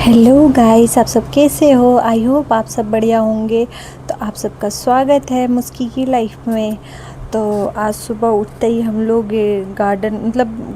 Hello guys, आप सब कैसे हो? आई होप आप सब बढ़िया होंगे। तो आप सबका स्वागत है मुस्की की लाइफ में। तो आज सुबह उठते ही हम लोग ये गार्डन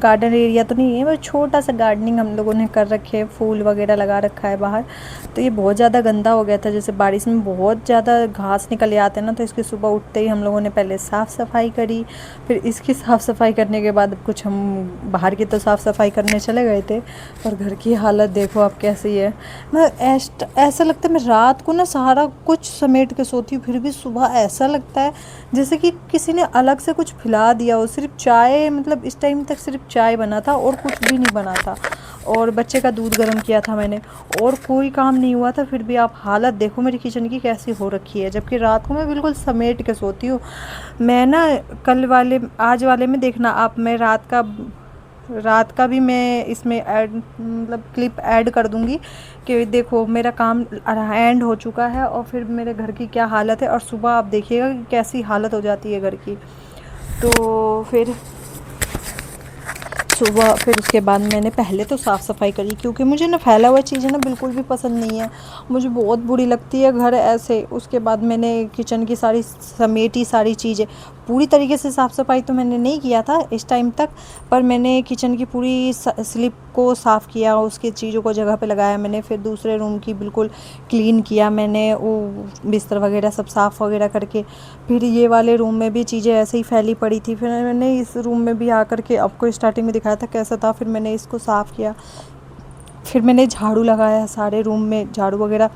गार्डन एरिया तो नहीं है, बस छोटा सा गार्डनिंग हम लोगों ने कर रखे है, फूल वगैरह लगा रखा है बाहर। तो ये बहुत ज़्यादा गंदा हो गया था, जैसे बारिश में बहुत ज़्यादा घास निकल आते हैं ना, तो इसकी सुबह उठते ही हम लोगों ने पहले साफ़ सफाई करी। फिर इसकी साफ़ सफाई करने के बाद कुछ हम बाहर की तो साफ़ सफाई करने चले गए थे, पर घर की हालत देखो अब कैसी है। मैं ऐसा लगता है मैं रात को ना सारा कुछ समेट के सोती हूँ, फिर भी सुबह ऐसा लगता है जैसे कि किसी ने अलग से कुछ खिला दिया हो। सिर्फ चाय, इस टाइम तक सिर्फ चाय बना था और कुछ भी नहीं बना था, और बच्चे का दूध गर्म किया था मैंने, और कोई काम नहीं हुआ था। फिर भी आप हालत देखो मेरी किचन की कैसी हो रखी है, जबकि रात को मैं बिल्कुल समेट के सोती हूँ। मैं ना आज वाले में देखना आप, मैं रात का भी मैं इसमें क्लिप ऐड कर दूंगी कि देखो मेरा काम एंड हो चुका है और फिर मेरे घर की क्या हालत है, और सुबह आप देखिएगा कि कैसी हालत हो जाती है घर की। तो फिर उसके बाद मैंने पहले तो साफ़ सफाई करी, क्योंकि मुझे ना फैला हुआ चीज़ें ना बिल्कुल भी पसंद नहीं है, मुझे बहुत बुरी लगती है घर ऐसे। उसके बाद मैंने किचन की सारी समेटी, सारी चीज़ें पूरी तरीके से साफ़ सफाई तो मैंने नहीं किया था इस टाइम तक, पर मैंने किचन की पूरी स्लिप को साफ़ किया, उसकी चीज़ों को जगह पे लगाया मैंने। फिर दूसरे रूम की बिल्कुल क्लीन किया मैंने, वो बिस्तर वगैरह सब साफ़ वगैरह करके। फिर ये वाले रूम में भी चीज़ें ऐसे ही फैली पड़ी थी, फिर मैंने इस रूम में भी आकर के, आपको स्टार्टिंग में दिखाया था कैसा था, फिर मैंने इसको साफ़ किया। फिर मैंने झाड़ू लगाया सारे रूम में, झाड़ू वगैरह,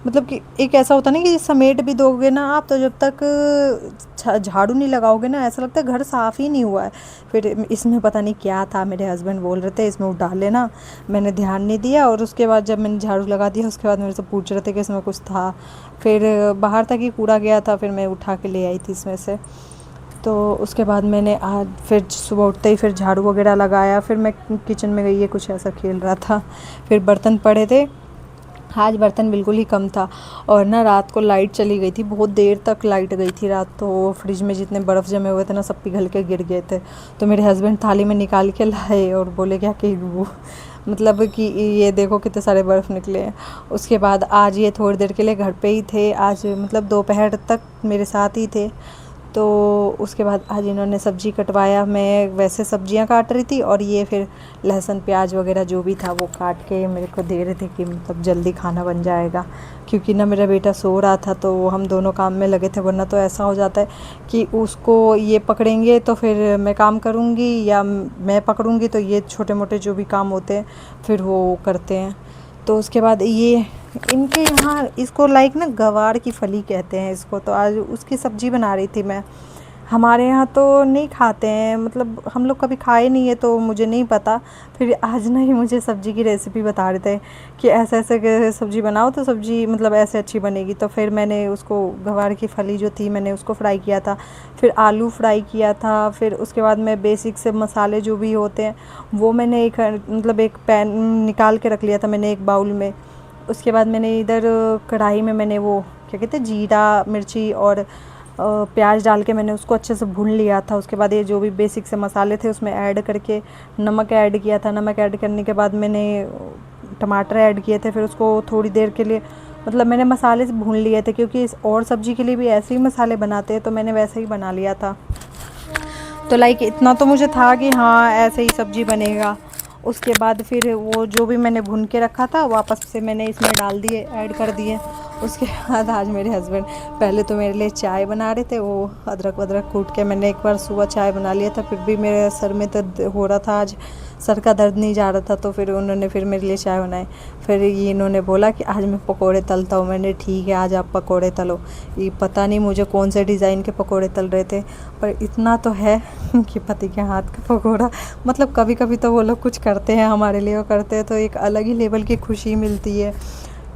मतलब कि एक ऐसा होता ना कि समेट भी दोगे ना आप, तो जब तक झाड़ू नहीं लगाओगे ना ऐसा लगता है घर साफ़ ही नहीं हुआ है। फिर इसमें पता नहीं क्या था, मेरे हस्बैंड बोल रहे थे इसमें डाल लेना, मैंने ध्यान नहीं दिया, और उसके बाद जब मैंने झाड़ू लगा दिया उसके बाद मेरे से पूछ रहे थे कि इसमें कुछ था। फिर बाहर तक ही कूड़ा गया था, फिर मैं उठा के ले आई थी इसमें से। तो उसके बाद मैंने आज फिर सुबह उठते ही फिर झाड़ू वगैरह लगाया, फिर मैं किचन में गई, ये कुछ ऐसा खेल रहा था। फिर बर्तन पड़े थे, आज बर्तन बिल्कुल ही कम था। और ना रात को लाइट चली गई थी, बहुत देर तक लाइट गई थी रात, तो फ्रिज में जितने बर्फ़ जमे हुए थे ना सब पिघल के गिर गए थे। तो मेरे हस्बैंड थाली में निकाल के लाए और बोले क्या कि वो मतलब कि ये देखो कितने सारे बर्फ़ निकले हैं। उसके बाद आज ये थोड़ी देर के लिए घर पे ही थे, आज दोपहर तक मेरे साथ ही थे। तो उसके बाद आज इन्होंने सब्ज़ी कटवाया, मैं वैसे सब्जियां काट रही थी, और ये फिर लहसुन प्याज वगैरह जो भी था वो काट के मेरे को दे रहे थे कि जल्दी खाना बन जाएगा। क्योंकि ना मेरा बेटा सो रहा था तो हम दोनों काम में लगे थे, वरना तो ऐसा हो जाता है कि उसको ये पकड़ेंगे तो फिर मैं काम करूँगी, या मैं पकड़ूँगी तो ये छोटे मोटे जो भी काम होते हैं फिर वो करते हैं। तो उसके बाद ये इनके यहाँ इसको ना गवार की फली कहते हैं इसको, तो आज उसकी सब्ज़ी बना रही थी मैं। हमारे यहाँ तो नहीं खाते हैं, हम लोग कभी खाए नहीं है तो मुझे नहीं पता। फिर आज ना ही मुझे सब्ज़ी की रेसिपी बता रहे थे कि ऐसे ऐसे सब्ज़ी बनाओ तो सब्ज़ी ऐसे अच्छी बनेगी। तो फिर मैंने उसको गवार की फली जो थी मैंने उसको फ्राई किया था, फिर आलू फ्राई किया था। फिर उसके बाद मैं बेसिक से मसाले जो भी होते हैं वो मैंने एक पैन निकाल के रख लिया था मैंने एक बाउल में। उसके बाद मैंने इधर कढ़ाई में मैंने वो क्या कहते हैं जीरा मिर्ची और प्याज डाल के मैंने उसको अच्छे से भून लिया था। उसके बाद ये जो भी बेसिक से मसाले थे उसमें ऐड करके नमक ऐड किया था। नमक ऐड करने के बाद मैंने टमाटर ऐड किए थे, फिर उसको थोड़ी देर के लिए मैंने मसाले से भून लिए थे, क्योंकि इस और सब्ज़ी के लिए भी ऐसे ही मसाले बनाते हैं, तो मैंने वैसे ही बना लिया था। तो इतना तो मुझे था कि हाँ ऐसे ही सब्ज़ी बनेगा। उसके बाद फिर वो जो भी मैंने भून के रखा था वापस से मैंने इसमें डाल दिए, ऐड कर दिए। उसके बाद आज मेरे हस्बैंड पहले तो मेरे लिए चाय बना रहे थे, वो अदरक वदरक कूट के, मैंने एक बार सुबह चाय बना लिया था, फिर भी मेरे सर में दर्द हो रहा था, आज सर का दर्द नहीं जा रहा था, तो फिर उन्होंने फिर मेरे लिए चाय बनाई। फिर ये इन्होंने बोला कि आज मैं पकोड़े तलता हूँ। मैंने ठीक है आज आप पकोड़े तलो। ये पता नहीं मुझे कौन से डिज़ाइन के पकोड़े तल रहे थे, पर इतना तो है कि पति के हाथ का पकोड़ा, कभी कभी तो वो लोग कुछ करते हैं हमारे लिए, वो करते हैं तो एक अलग ही लेवल की खुशी मिलती है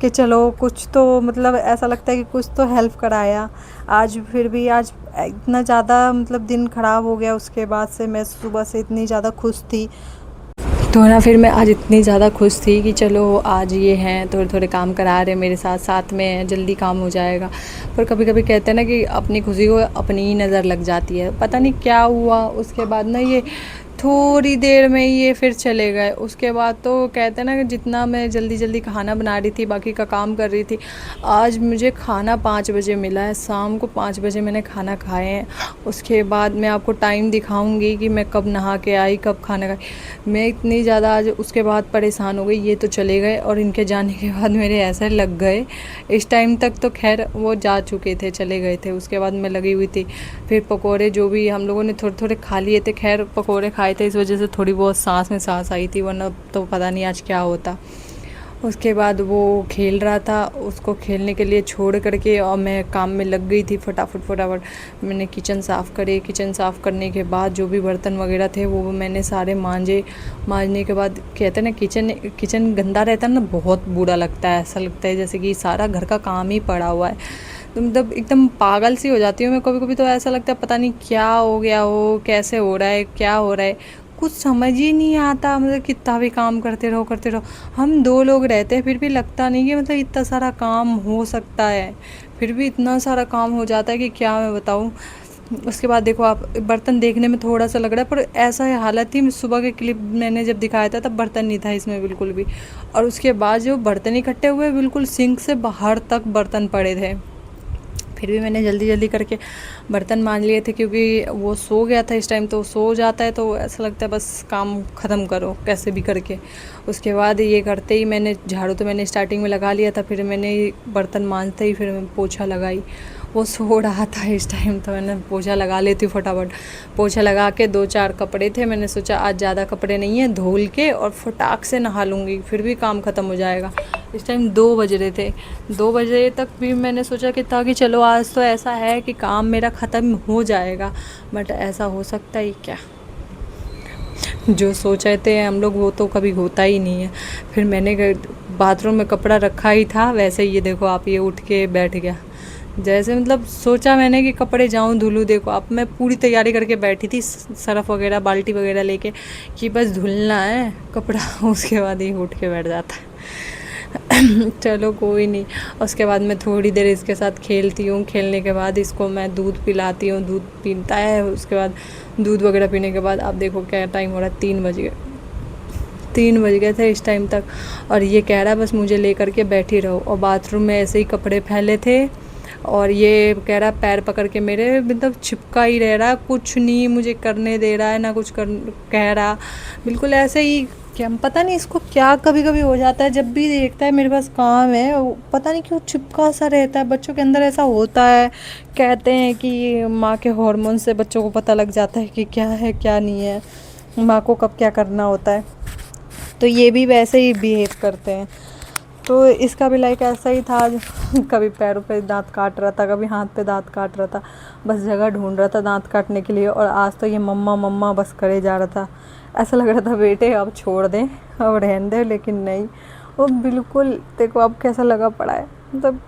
कि चलो कुछ तो ऐसा लगता है कि कुछ तो हेल्प कराया आज। फिर भी आज इतना ज़्यादा दिन ख़राब हो गया, उसके बाद से मैं सुबह से इतनी ज़्यादा खुश थी। तो ना फिर मैं आज इतनी ज़्यादा खुश थी कि चलो आज ये हैं थोड़े थोड़े काम करा रहे मेरे साथ साथ में, जल्दी काम हो जाएगा। पर कभी कभी कहते हैं ना कि अपनी खुशी को अपनी ही नज़र लग जाती है, पता नहीं क्या हुआ। उसके बाद ना ये थोड़ी देर में ये फिर चले गए। उसके बाद तो कहते हैं ना कि जितना मैं जल्दी जल्दी खाना बना रही थी, बाकी का काम कर रही थी, आज मुझे खाना 5 बजे मिला है। शाम को 5 बजे मैंने खाना खाए हैं। उसके बाद मैं आपको टाइम दिखाऊंगी कि मैं कब नहा के आई, कब खाना खाई। मैं इतनी ज़्यादा आज उसके बाद परेशान हो गई। ये तो चले गए और इनके जाने के बाद मेरे ऐसे लग गए। इस टाइम तक तो खैर वो जा चुके थे, चले गए थे। उसके बाद मैं लगी हुई थी। फिर पकोड़े जो भी हम लोगों ने थोड़े थोड़े खा लिए थे, खैर पकोड़े खाए थे इस वजह से थोड़ी बहुत सांस में सांस आई थी, वरना तो पता नहीं आज क्या होता। उसके बाद वो खेल रहा था, उसको खेलने के लिए छोड़ करके और मैं काम में लग गई थी फटाफट फटाफट। मैंने किचन साफ़ करे। किचन साफ़ करने के बाद जो भी बर्तन वगैरह थे वो मैंने सारे मांजे। मांजने के बाद कहते हैं ना किचन गंदा रहता है ना, बहुत बुरा लगता है। ऐसा लगता है जैसे कि सारा घर का काम ही पड़ा हुआ है। तो मतलब एकदम पागल सी हो जाती हूँ मैं कभी कभी। तो ऐसा लगता है पता नहीं क्या हो गया हो, कैसे हो रहा है, क्या हो रहा है, कुछ समझ ही नहीं आता। मतलब कितना भी काम करते रहो। हम 2 लोग रहते हैं फिर भी लगता नहीं कि मतलब इतना सारा काम हो सकता है। फिर भी इतना सारा काम हो जाता है कि क्या मैं बताऊँ। उसके बाद देखो आप, बर्तन देखने में थोड़ा सा लग रहा है पर ऐसा है हालत थी। सुबह के क्लिप मैंने जब दिखाया था तब बर्तन नहीं था इसमें बिल्कुल भी। और उसके बाद जो बर्तन इकट्ठे हुए, बिल्कुल सिंक से बाहर तक बर्तन पड़े थे। फिर भी मैंने जल्दी जल्दी करके बर्तन मांज लिए थे, क्योंकि वो सो गया था। इस टाइम तो सो जाता है तो ऐसा लगता है बस काम ख़त्म करो कैसे भी करके। उसके बाद ये करते ही मैंने झाड़ू तो मैंने स्टार्टिंग में लगा लिया था, फिर मैंने बर्तन मांजते ही फिर मैं पोछा लगाई। वो सो रहा था इस टाइम तो मैंने पोछा लगा लेती हूँ फटाफट। पोछा लगा के 2-4 कपड़े थे, मैंने सोचा आज ज़्यादा कपड़े नहीं है, धुल के और फटाक से नहा लूँगी, फिर भी काम ख़त्म हो जाएगा। इस टाइम 2 बज रहे थे। 2 बजे तक भी मैंने सोचा कि था कि चलो आज तो ऐसा है कि काम मेरा ख़त्म हो जाएगा, बट ऐसा हो सकता है क्या। जो सोचे थे हम लोग वो तो कभी होता ही नहीं है। फिर मैंने बाथरूम में कपड़ा रखा ही था, वैसे ये देखो आप, ये उठ के बैठ गया। जैसे मतलब सोचा मैंने कि कपड़े जाऊं धुलूं। देखो अब मैं पूरी तैयारी करके बैठी थी, सरफ वगैरह बाल्टी वगैरह लेके कि बस धुलना है कपड़ा। उसके बाद ही उठ के बैठ जाता है। चलो कोई नहीं। उसके बाद मैं थोड़ी देर इसके साथ खेलती हूँ। खेलने के बाद इसको मैं दूध पिलाती हूँ, दूध पीता है। उसके बाद दूध वगैरह पीने के बाद अब देखो क्या टाइम हो रहा है, 3 बज गए। 3 बज गए थे इस टाइम तक, और ये कह रहा है बस मुझे ले करके बैठी रहो। और बाथरूम में ऐसे ही कपड़े फैले थे और ये कह रहा पैर पकड़ के मेरे मतलब चिपका ही रह रहा, कुछ नहीं मुझे करने दे रहा है ना कुछ कर कह रहा। बिल्कुल ऐसे ही, क्या पता नहीं इसको क्या कभी कभी हो जाता है, जब भी देखता है मेरे पास काम है पता नहीं क्यों चिपका सा रहता है। बच्चों के अंदर ऐसा होता है, कहते हैं कि माँ के हार्मोन से बच्चों को पता लग जाता है कि क्या है क्या नहीं है, माँ को कब क्या करना होता है। तो ये भी वैसे ही बिहेव करते हैं। तो इसका भी लाइक ऐसा ही था आज। कभी पैरों पे दांत काट रहा था, कभी हाथ पे दांत काट रहा था, बस जगह ढूंढ रहा था दांत काटने के लिए। और आज तो ये मम्मा मम्मा बस करे जा रहा था। ऐसा लग रहा था बेटे अब छोड़ दें, अब रहने दे, लेकिन नहीं, वो बिल्कुल देखो अब कैसा लगा पड़ा है। मतलब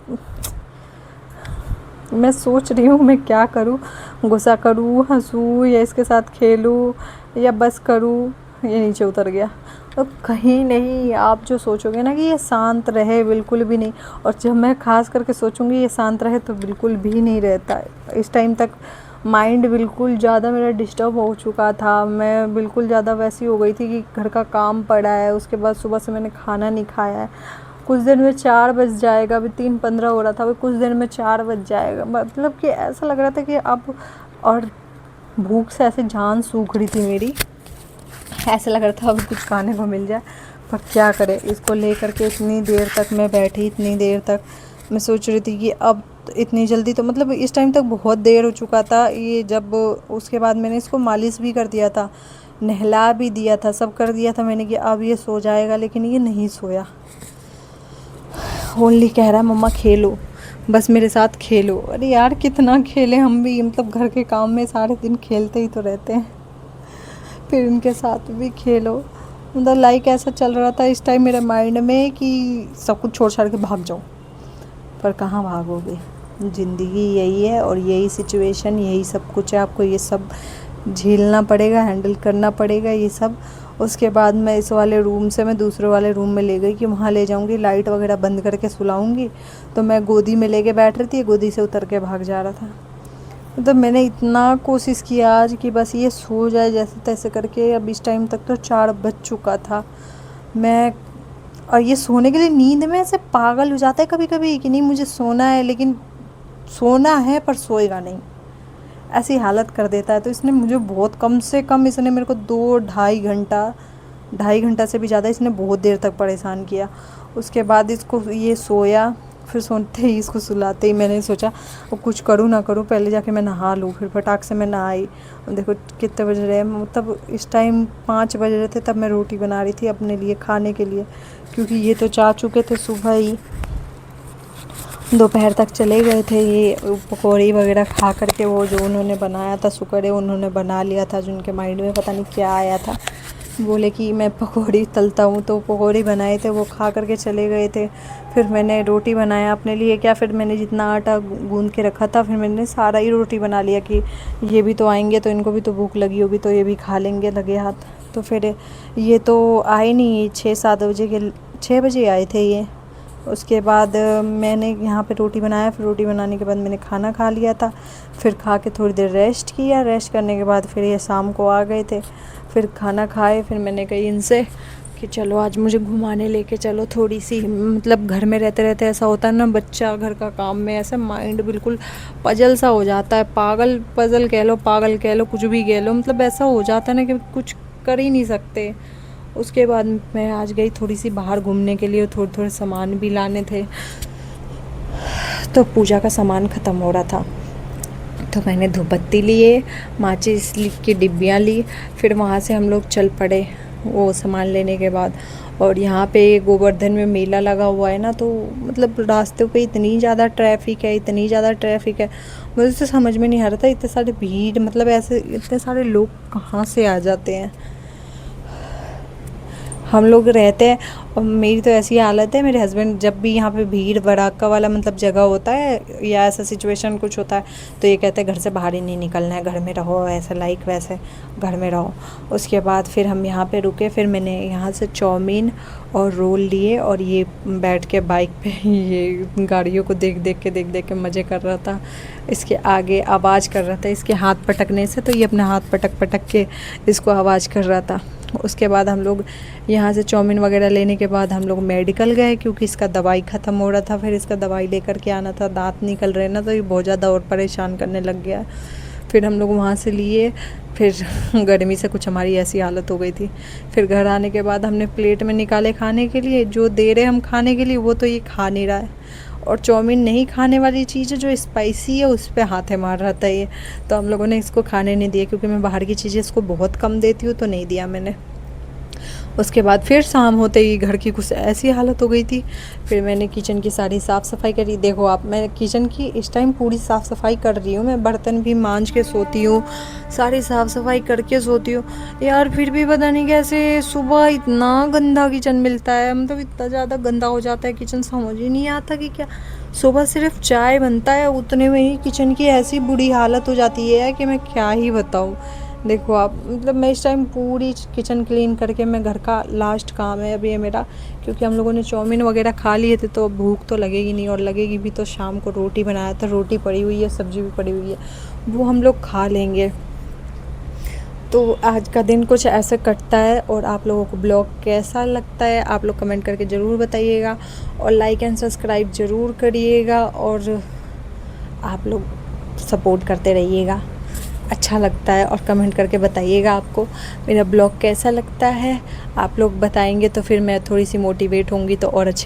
मैं सोच रही हूँ मैं क्या करूँ, गुस्सा करूँ, हंसूँ या इसके साथ खेलूँ या बस करूँ। ये नीचे उतर गया। अब कहीं नहीं, आप जो सोचोगे ना कि ये शांत रहे, बिल्कुल भी नहीं। और जब मैं खास करके सोचूंगी ये शांत रहे तो बिल्कुल भी नहीं रहता है। इस टाइम तक माइंड बिल्कुल ज़्यादा मेरा डिस्टर्ब हो चुका था। मैं बिल्कुल ज़्यादा वैसी हो गई थी कि घर का काम पड़ा है, उसके बाद सुबह से मैंने खाना नहीं खाया है। कुछ देर में 4 बज जाएगा, अभी 3:15 हो रहा था, अभी कुछ देर में 4 बज जाएगा। मतलब कि ऐसा लग रहा था कि अब, और भूख से ऐसे जान सूख रही थी मेरी। ऐसा लग रहा था अब कुछ खाने को मिल जाए, पर क्या करे। इसको लेकर के इतनी देर तक मैं बैठी, इतनी देर तक मैं सोच रही थी कि अब इतनी जल्दी तो मतलब इस टाइम तक बहुत देर हो चुका था ये। जब उसके बाद मैंने इसको मालिश भी कर दिया था, नहला भी दिया था, सब कर दिया था मैंने कि अब ये सो जाएगा, लेकिन ये नहीं सोया। ओनली कह रहा है मम्मा खेलो, बस मेरे साथ खेलो। अरे यार कितना खेले हम भी, मतलब घर के काम में सारे दिन खेलते ही तो रहते हैं, फिर उनके साथ भी खेलो। मतलब लाइक ऐसा चल रहा था इस टाइम मेरे माइंड में कि सब कुछ छोड़ छाड़ के भाग जाओ, पर कहाँ भागोगे। ज़िंदगी यही है और यही सिचुएशन, यही सब कुछ है। आपको ये सब झेलना पड़ेगा, हैंडल करना पड़ेगा ये सब। उसके बाद मैं इस वाले रूम से मैं दूसरे वाले रूम में ले गई कि वहाँ ले जाऊँगी, लाइट वगैरह बंद करके सुलाऊँगी। तो मैं गोदी में लेके बैठ रही थी, गोदी से उतर के भाग जा रहा था। मतलब मैंने इतना कोशिश किया आज कि बस ये सो जाए जैसे तैसे करके। अब इस टाइम तक तो 4 बज चुका था। मैं और ये सोने के लिए नींद में ऐसे पागल हो जाता है कभी कभी कि नहीं मुझे सोना है, लेकिन सोना है पर सोएगा नहीं, ऐसी हालत कर देता है। तो इसने मुझे बहुत, कम से कम इसने मेरे को 2 ढाई घंटा से भी ज़्यादा इसने बहुत देर तक परेशान किया। उसके बाद इसको ये सोया, फिर सोते ही इसको सुलाते ही मैंने सोचा अब कुछ करूँ ना करूँ, पहले जाके मैं नहा लूँ। फिर फटाक से मैं नहाई। देखो कितने बज रहे हैं, मतलब इस टाइम 5 बज रहे थे, तब मैं रोटी बना रही थी अपने लिए खाने के लिए, क्योंकि ये तो जा चुके थे सुबह ही, दोपहर तक चले गए थे। ये पकौड़ी वगैरह खा करके, वो जो उन्होंने बनाया था, शुक्र है उन्होंने बना लिया था, जो उनके माइंड में पता नहीं क्या आया था, बोले कि मैं पकौड़ी तलता हूँ, तो पकौड़ी बनाए थे, वो खा करके चले गए थे। फिर मैंने रोटी बनाया अपने लिए, क्या फिर मैंने जितना आटा गूंद के रखा था, फिर मैंने सारा ही रोटी बना लिया कि ये भी तो आएंगे तो इनको भी तो भूख लगी होगी, तो ये भी खा लेंगे लगे हाथ। तो फिर ये तो आए नहीं, 6-7 बजे के, 6 बजे आए थे ये। उसके बाद मैंने यहाँ पे रोटी बनाया, फिर रोटी बनाने के बाद मैंने खाना खा लिया था। फिर खा के थोड़ी देर रेस्ट किया, रेस्ट करने के बाद फिर ये शाम को आ गए थे। फिर खाना खाए, फिर मैंने कही इनसे कि चलो आज मुझे घुमाने लेके चलो थोड़ी सी। मतलब घर में रहते रहते ऐसा होता है ना, बच्चा घर का काम में ऐसा माइंड बिल्कुल पजल सा हो जाता है, पागल पजल कह लो, पागल कह लो, कुछ भी कह लो, मतलब ऐसा हो जाता है ना कि कुछ कर ही नहीं सकते। उसके बाद मैं आज गई थोड़ी सी बाहर घूमने के लिए, थोड़े थोड़े सामान भी लाने थे, तो पूजा का सामान ख़त्म हो रहा था, तो मैंने धूपबत्ती लिए, माचिस की डिब्बियाँ ली। फिर वहाँ से हम लोग चल पड़े वो सामान लेने के बाद। और यहाँ पे गोवर्धन में मेला लगा हुआ है ना, तो मतलब रास्तों पे इतनी ज़्यादा ट्रैफिक है, इतनी ज़्यादा ट्रैफिक है, मुझे तो समझ में नहीं आ रहा था इतने सारे भीड़, मतलब ऐसे इतने सारे लोग कहाँ से आ जाते हैं। हम लोग रहते हैं और मेरी तो ऐसी हालत है, मेरे हस्बैंड जब भी यहाँ पे भीड़ भड़ाका वाला मतलब जगह होता है या ऐसा सिचुएशन कुछ होता है, तो ये कहते हैं घर से बाहर ही नहीं निकलना है, घर में रहो, ऐसा लाइक वैसे घर में रहो। उसके बाद फिर हम यहाँ पे रुके, फिर मैंने यहाँ से चाउमीन और रोल लिए, और ये बैठ के बाइक पे ये गाड़ियों को देख देख के मज़े कर रहा था। इसके आगे आवाज़ कर रहा था, इसके हाथ पटकने से, तो ये अपने हाथ पटक पटक के इसको आवाज़ कर रहा था। उसके बाद हम लोग यहाँ से चाउमीन वगैरह लेने के बाद हम लोग मेडिकल गए, क्योंकि इसका दवाई ख़त्म हो रहा था, फिर इसका दवाई लेकर के आना था। दांत निकल रहे ना, तो ये बहुत ज़्यादा और परेशान करने लग गया। फिर हम लोग वहाँ से लिए, फिर गर्मी से कुछ हमारी ऐसी हालत हो गई थी। फिर घर आने के बाद हमने प्लेट में निकाले खाने के लिए, जो दे रहे हम खाने के लिए वो तो ये खा नहीं रहा है, और चाउमीन नहीं खाने वाली चीज़ है जो स्पाइसी है उस पर हाथ मार रहा था ये। तो हम लोगों ने इसको खाने नहीं दिया, क्योंकि मैं बाहर की चीज़ें इसको बहुत कम देती हूँ, तो नहीं दिया मैंने। उसके बाद फिर शाम होते ही घर की कुछ ऐसी हालत हो गई थी। फिर मैंने किचन की सारी साफ़ सफाई करी। देखो आप, मैं किचन की इस टाइम पूरी साफ़ सफाई कर रही हूँ, मैं बर्तन भी मांज के सोती हूँ, सारी साफ़ सफाई करके सोती हूँ यार। फिर भी पता नहीं कैसे सुबह इतना गंदा किचन मिलता है, मतलब इतना ज़्यादा गंदा हो जाता है किचन, समझ ही नहीं आता कि क्या। सुबह सिर्फ चाय बनता है, उतने में ही किचन की ऐसी बुरी हालत हो जाती है कि मैं क्या ही बताऊँ। देखो आप, मतलब मैं इस टाइम पूरी किचन क्लीन करके, मैं घर का लास्ट काम है अभी ये मेरा, क्योंकि हम लोगों ने चाउमीन वगैरह खा लिए थे, तो भूख तो लगेगी नहीं, और लगेगी भी तो शाम को रोटी बनाया था, रोटी पड़ी हुई है, सब्ज़ी भी पड़ी हुई है, वो हम लोग खा लेंगे। तो आज का दिन कुछ ऐसे कटता है। और आप लोगों को ब्लॉग कैसा लगता है आप लोग कमेंट करके ज़रूर बताइएगा, और लाइक एंड सब्सक्राइब ज़रूर करिएगा, और आप लोग सपोर्ट करते रहिएगा। अच्छा लगता है, और कमेंट करके बताइएगा आपको मेरा ब्लॉग कैसा लगता है। आप लोग बताएंगे तो फिर मैं थोड़ी सी मोटिवेट होंगी, तो और अच्छे